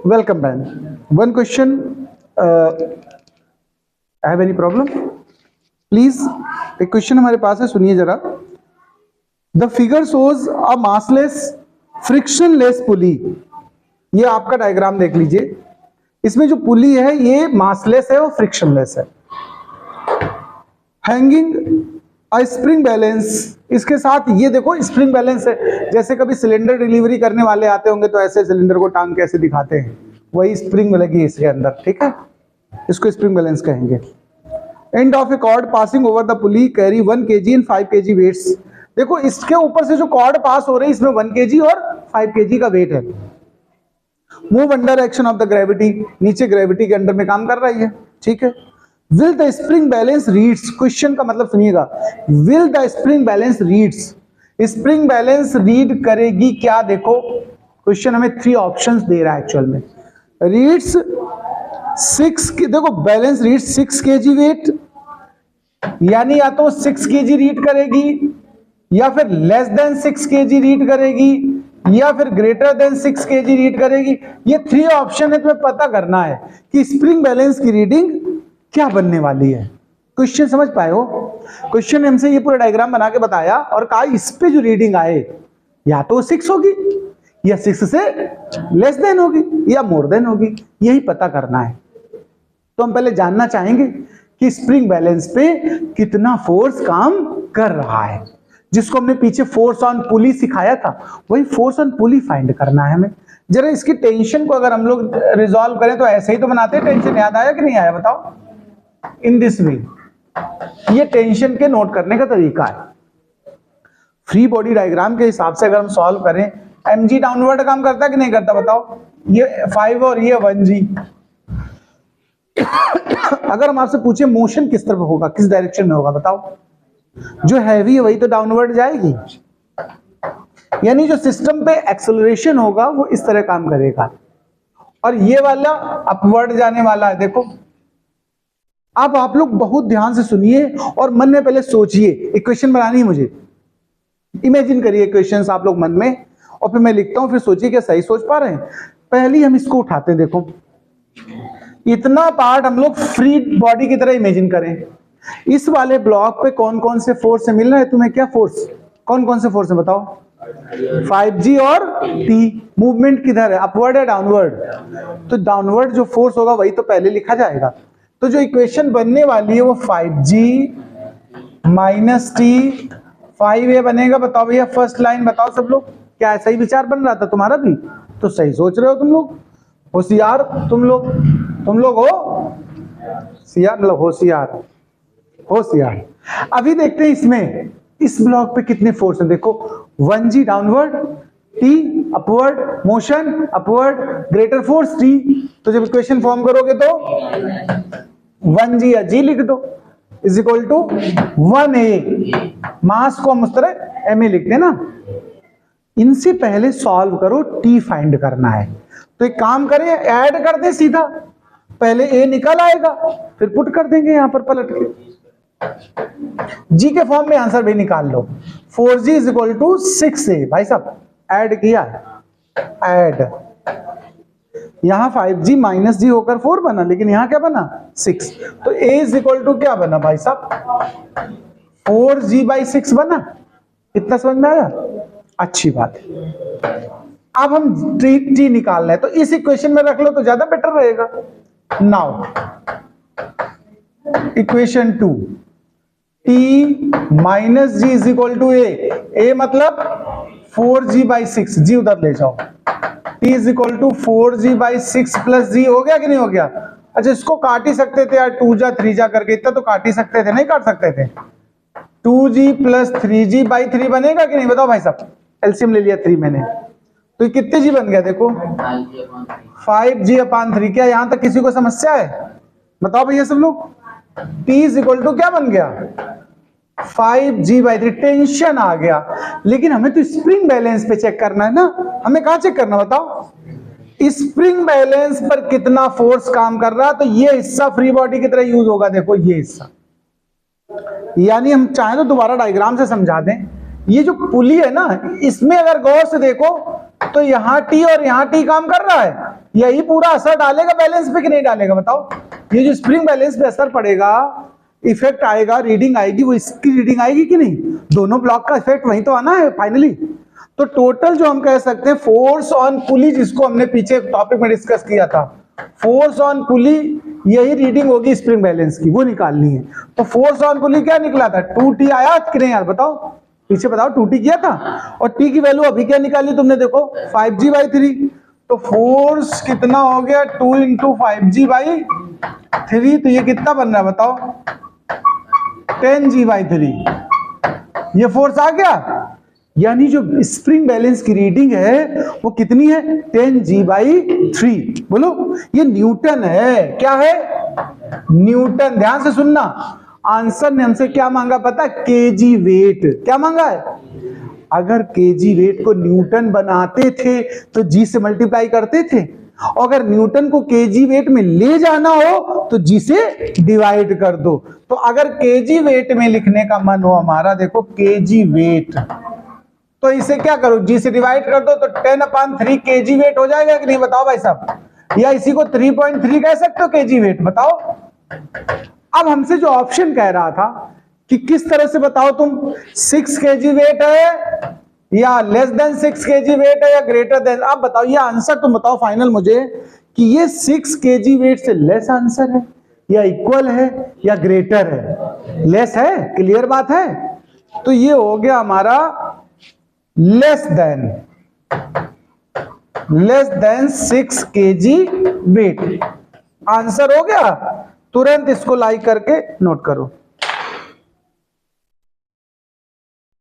Welcome, Ben. One question. I have any problem? Please, एक question हमारे पास है, सुनिए जरा. The figure shows a massless, frictionless pulley. ये आपका डायग्राम देख लीजिए. इसमें जो पुली है ये मासलेस है और फ्रिक्शनलेस है. हैंगिंग अ स्प्रिंग बैलेंस, इसके साथ ये देखो स्प्रिंग बैलेंस है. जैसे कभी सिलेंडर डिलीवरी करने वाले आते होंगे तो ऐसे सिलेंडर को टांग कैसे दिखाते हैं, वही स्प्रिंग लगी इसके अंदर. ठीक है, इसको स्प्रिंग बैलेंस कहेंगे. End of a cord passing over the pulley carry 1 kg and 5 kg weights. देखो इसके ऊपर से जो कॉर्ड पास हो रही है इसमें 1 kg और 5 kg का वेट है. Move under action of the gravity, नीचे ग्रेविटी के अंडर में काम कर रही है. ठीक है. Will the spring balance reads, question का मतलब सुनिएगा. Will the spring balance reads, spring balance read करेगी क्या? देखो क्वेश्चन हमें 3 ऑप्शंस दे रहा है एक्चुअल में. रीड्स 6, देखो बैलेंस रीड्स 6 kg वेट, यानी या तो 6 kg रीड करेगी, या फिर लेस देन 6 kg रीड करेगी, या फिर ग्रेटर देन 6 kg रीड करेगी. ये 3 ऑप्शन है, तुम्हें पता करना है कि स्प्रिंग बैलेंस की रीडिंग क्या बनने वाली है. क्वेश्चन समझ पाए हो? क्वेश्चन ने हमसे ये पूरा डायग्राम बना के बताया और कहा इस पे जो रीडिंग आए या तो 6 होगी, या 6 से लेस देन होगी, या मोर देन होगी. यही पता करना है. तो हम पहले जानना चाहेंगे कि स्प्रिंग बैलेंस पे कितना फोर्स काम कर रहा है. जिसको हमने पीछे फोर्स ऑन पुली सिखाया था, वही फोर्स ऑन पुली फाइंड करना है हमें. जरा इसकी टेंशन को अगर हम लोग रिजॉल्व करें तो ऐसे ही तो बनाते हैं. टेंशन याद आया कि नहीं आया बताओ? In this way. ये टेंशन के नोट करने का तरीका है. फ्री बॉडी डायग्राम के हिसाब से अगर हम सॉल्व करें, mg डाउनवर्ड काम करता है कि नहीं करता बताओ? ये 5 और ये 1g. अगर हम आपसे पूछे मोशन किस तरफ होगा, किस डायरेक्शन में होगा बताओ? जो हैवी है वही तो डाउनवर्ड जाएगी. यानी जो सिस्टम पे एक्सेलरेशन होगा वो इस तरह काम करेगा, और ये वाला अपवर्ड जाने वाला है. देखो अब आप लोग बहुत ध्यान से सुनिए और मन में पहले सोचिए. इक्वेशन बनानी है मुझे, इमेजिन करिए इक्वेशंस आप लोग मन में, और फिर मैं लिखता हूं, फिर सोचिए क्या सही सोच पा रहे हैं. पहले हम इसको उठाते हैं. देखो इतना पार्ट हम लोग फ्री बॉडी की तरह इमेजिन करें. इस वाले ब्लॉक पे कौन कौन से फोर्स है मिल रहा है तुम्हें? क्या फोर्स, कौन कौन से फोर्स है बताओ? 5g और t. मूवमेंट किधर है, अपवर्ड है डाउनवर्ड? तो डाउनवर्ड जो फोर्स होगा वही तो पहले लिखा जाएगा. तो जो इक्वेशन बनने वाली है वो 5g माइनस t 5a बनेगा. बताओ भैया फर्स्ट लाइन बताओ सब लोग. क्या ऐसा ही विचार बन रहा था तुम्हारा भी? तो सही सोच रहे हो तुम लोग, होशियार तुम लोग हो. होशियार मतलब होशियार, होशियार. अभी देखते हैं इसमें इस ब्लॉक पे कितने फोर्स हैं. देखो 1g downward, t upward, motion upward, greater force t. तो जब इक्वेशन फॉर्म करोगे तो 1g या g लिख दो इज इक्वल टू 1a. मास को हम उस तरह ma लिखते हैं ना. इनसे पहले सॉल्व करो, t फाइंड करना है. तो एक काम करें, ऐड कर दे सीधा. पहले a निकल आएगा, फिर पुट कर देंगे यहां पर पलट के. g के फॉर्म में आंसर भी निकाल लो. 4g is equal to 6a. भाई साहब ऐड किया, ऐड. यहां 5g माइनस g होकर 4 बना, लेकिन यहां क्या बना 6. तो a इज इक्वल टू क्या बना भाई साहब? 4g/6 बना. इतना समझ में आया? अच्छी बात है. अब हम t निकालना है, तो इस इक्वेशन में रख लो तो ज्यादा बेटर रहेगा. Now equation 2, t minus g is equal to a मतलब 4g/6. g उधर ले जाओ. t is equal to 4g/6 plus g. हो गया कि नहीं हो गया? अच्छा इसको काट ही सकते थे यार, 2 जा 3 जा करके. इतना तो काट ही सकते थे, नहीं काट सकते थे? 2g प्लस 3g/3 बनेगा कि नहीं बताओ भाई साहब? एलसीएम ले लिया 3 मैंने, तो कितने जी बन गया? देखो 5g/3. क्या यहां तक किसी को समस्या है? बताओ भैया सब लोग. t इज इक्वल टू क्या बन गया? 5g/3. टेंशन आ गया, लेकिन हमें तो स्प्रिंग बैलेंस पे चेक करना है ना. हमें कहां चेक करना बताओ? स्प्रिंग बैलेंस पर कितना फोर्स काम कर रहा है. तो ये हिस्सा फ्री बॉडी की तरह यूज होगा. देखो ये हिस्सा, यानी हम चाहें तो दोबारा डायग्राम से समझा दें. ये जो पुली है ना, इसमें अगर गौर से देखो तो यहां टी और यहां टी काम कर रहा है, यही पूरा असर डालेगा बैलेंस पे कि नहीं डालेगा बताओ? ये जो स्प्रिंग बैलेंस पे असर पड़ेगा, इफेक्ट आएगा, रीडिंग आएगी, वो इसकी रीडिंग आएगी कि नहीं? दोनों ब्लॉक का इफेक्ट वहीं तो आना है फाइनली। तो टोटल जो हम कह सकते हैं फोर्स ऑन पुली, जिसको हमने पीछे टॉपिक में डिस्कस किया था, फोर्स ऑन पुली, यही रीडिंग होगी स्प्रिंग बैलेंस की, वो निकालनी है। तो फोर्स ऑन पुली क्या निकला था? 2T आया कि नहीं यार बताओ? पीछे बताओ 2T किया था, और T की वैल्यू अभी क्या निकाली तुमने? देखो 5G/3। तो फोर्स कितना हो गया? 2 × 5G/3। तो ये कितना बन रहा है बताओ? 10G/3। ये फोर्स आ गया, यानी जो स्प्रिंग बैलेंस की रीडिंग है वो कितनी है? 10G/3। बोलो, ये न्यूटन है। क्या है? न्यूटन। ध्यान से सुनना, आंसर ने हमसे क्या मांगा पता? Kg weight. क्या मांगा है? अगर केजी वेट को न्यूटन बनाते थे तो जी से मल्टीप्लाई करते थे, और अगर न्यूटन को केजी वेट में ले जाना हो तो जी से डिवाइड कर दो। तो अगर केजी वेट में लिखने का मन हो हमारा, देखो केजी वेट, तो इसे क्या करो? जी से डिवाइड कर दो, तो 10/3 केजी वेट हो जाएगा कि नहीं बताओ भाई साहब? या इसी को 3.3 कह सकते हो केजी वेट, बताओ। अब हमसे जो ऑप्शन कह रहा था कि किस तरह से बताओ तुम, 6 केजी वेट है या लेस देन 6 केजी वेट है या ग्रेटर देन? अब बताओ ये आंसर तुम बताओ फाइनल मुझे, कि ये 6 केजी वेट से लेस आंसर है या इक्वल है या ग्रेटर है? लेस है, क्लियर बात है। तो ये हो गया हमारा less than 6 kg weight. Answer हो गया। तुरंत इसको लाइक करके नोट करो।